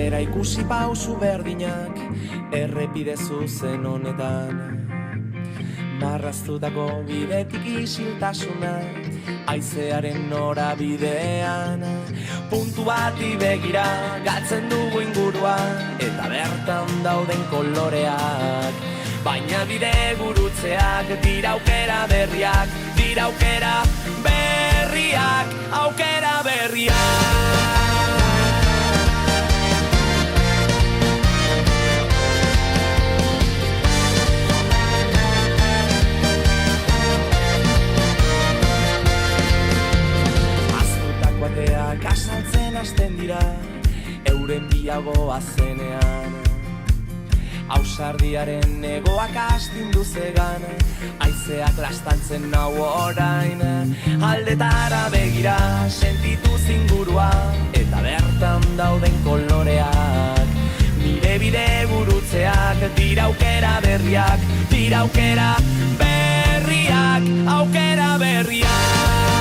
Atzera ikusi pausu berdinak errepide zuzen honetan. Marraztutako bidetik isiltasuna, haizearen norabidean. Puntu bati begira galtzen dugu ingurua, eta bertan dauden koloreak. Baina bide gurutzeak dira aukera berriak, dira aukera berriak, aukera berriak. Kasaltzen hasten dira, euren biagoa zenean. Ausardiaren egoak astindu zegan, haizeak lastantzen nau orain. Aldetara begira, sentitu zingurua, eta bertan dauden koloreak. Nire bide gurutzeak, dira aukera berriak, dira aukera berriak, aukera berriak.